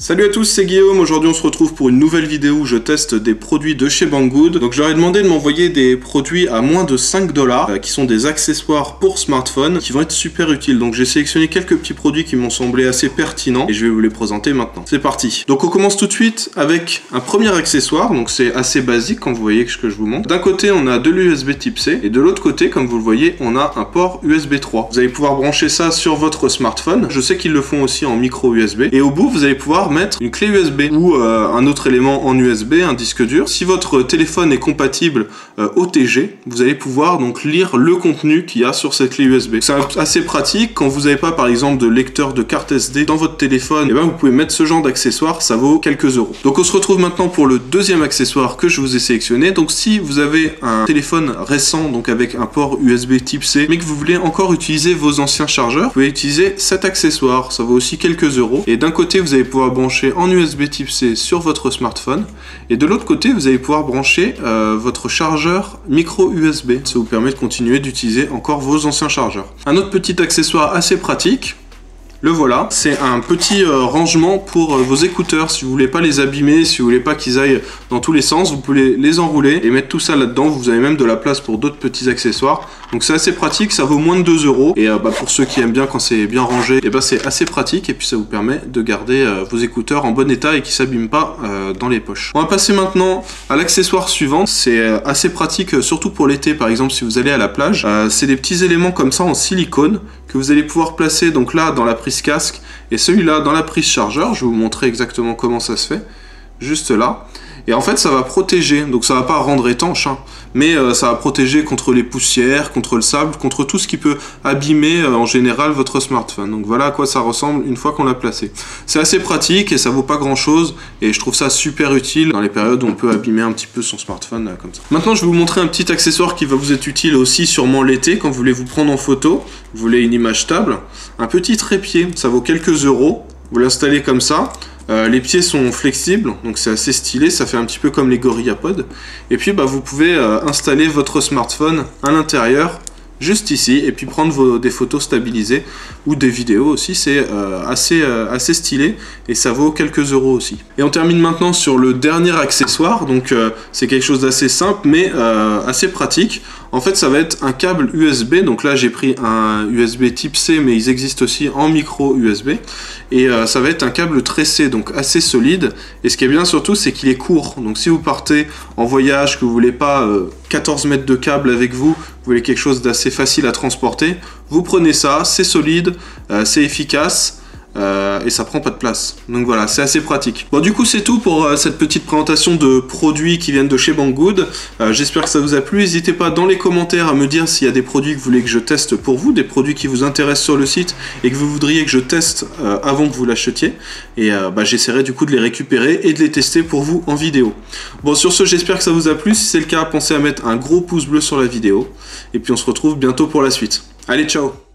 Salut à tous, c'est Guillaume. Aujourd'hui on se retrouve pour une nouvelle vidéo où je teste des produits de chez Banggood. Donc je leur ai demandé de m'envoyer des produits à moins de 5$ qui sont des accessoires pour smartphone qui vont être super utiles. Donc j'ai sélectionné quelques petits produits qui m'ont semblé assez pertinents et je vais vous les présenter maintenant. C'est parti. Donc on commence tout de suite avec un premier accessoire. Donc c'est assez basique quand vous voyez ce que je vous montre. D'un côté on a de l'USB type C et de l'autre côté, comme vous le voyez, on a un port USB 3. Vous allez pouvoir brancher ça sur votre smartphone. Je sais qu'ils le font aussi en micro USB. Et au bout vous allez pouvoir mettre une clé USB ou un autre élément en USB, un disque dur. Si votre téléphone est compatible OTG, vous allez pouvoir donc lire le contenu qu'il y a sur cette clé USB. C'est assez pratique quand vous n'avez pas par exemple de lecteur de carte SD dans votre téléphone. Et ben vous pouvez mettre ce genre d'accessoire, ça vaut quelques euros. Donc on se retrouve maintenant pour le deuxième accessoire que je vous ai sélectionné. Donc si vous avez un téléphone récent, donc avec un port USB type C, mais que vous voulez encore utiliser vos anciens chargeurs, vous pouvez utiliser cet accessoire, ça vaut aussi quelques euros. Et d'un côté vous allez pouvoir brancher en USB type C sur votre smartphone et de l'autre côté vous allez pouvoir brancher votre chargeur micro USB. Ça vous permet de continuer d'utiliser encore vos anciens chargeurs. Un autre petit accessoire assez pratique, le voilà, c'est un petit rangement pour vos écouteurs. Si vous voulez pas les abîmer, si vous voulez pas qu'ils aillent dans tous les sens, vous pouvez les enrouler et mettre tout ça là-dedans. Vous avez même de la place pour d'autres petits accessoires. Donc c'est assez pratique, ça vaut moins de 2 euros. Et pour ceux qui aiment bien quand c'est bien rangé, c'est assez pratique et puis ça vous permet de garder vos écouteurs en bon état et qui s'abîment pas dans les poches. On va passer maintenant à l'accessoire suivant. C'est assez pratique, surtout pour l'été par exemple si vous allez à la plage. C'est des petits éléments comme ça en silicone que vous allez pouvoir placer donc là dans la prise casque et celui-là dans la prise chargeur. Je vais vous montrer exactement comment ça se fait, juste là. Et en fait ça va protéger, donc ça va pas rendre étanche, hein, mais ça va protéger contre les poussières, contre le sable, contre tout ce qui peut abîmer en général votre smartphone. Donc voilà à quoi ça ressemble une fois qu'on l'a placé. C'est assez pratique et ça vaut pas grand chose et je trouve ça super utile dans les périodes où on peut abîmer un petit peu son smartphone comme ça. Maintenant je vais vous montrer un petit accessoire qui va vous être utile aussi sûrement l'été quand vous voulez vous prendre en photo, vous voulez une image stable. Un petit trépied, ça vaut quelques euros, vous l'installez comme ça. Les pieds sont flexibles, donc c'est assez stylé, ça fait un petit peu comme les GorillaPod. Et puis vous pouvez installer votre smartphone à l'intérieur, juste ici, et puis prendre des photos stabilisées ou des vidéos aussi. C'est assez stylé et ça vaut quelques euros aussi. Et on termine maintenant sur le dernier accessoire, donc c'est quelque chose d'assez simple mais assez pratique. En fait ça va être un câble USB, donc là j'ai pris un USB type C mais ils existent aussi en micro USB et ça va être un câble tressé donc assez solide et ce qui est bien surtout c'est qu'il est court, donc si vous partez en voyage, que vous voulez pas 14 mètres de câble avec vous, vous voulez quelque chose d'assez facile à transporter, vous prenez ça, c'est solide, c'est efficace. Et ça prend pas de place, donc voilà, c'est assez pratique. Bon, du coup c'est tout pour cette petite présentation de produits qui viennent de chez Banggood. J'espère que ça vous a plu. N'hésitez pas dans les commentaires à me dire s'il y a des produits que vous voulez que je teste pour vous, des produits qui vous intéressent sur le site et que vous voudriez que je teste avant que vous l'achetiez, et j'essaierai du coup de les récupérer et de les tester pour vous en vidéo. Bon, sur ce, j'espère que ça vous a plu. Si c'est le cas, pensez à mettre un gros pouce bleu sur la vidéo et puis on se retrouve bientôt pour la suite. Allez, ciao!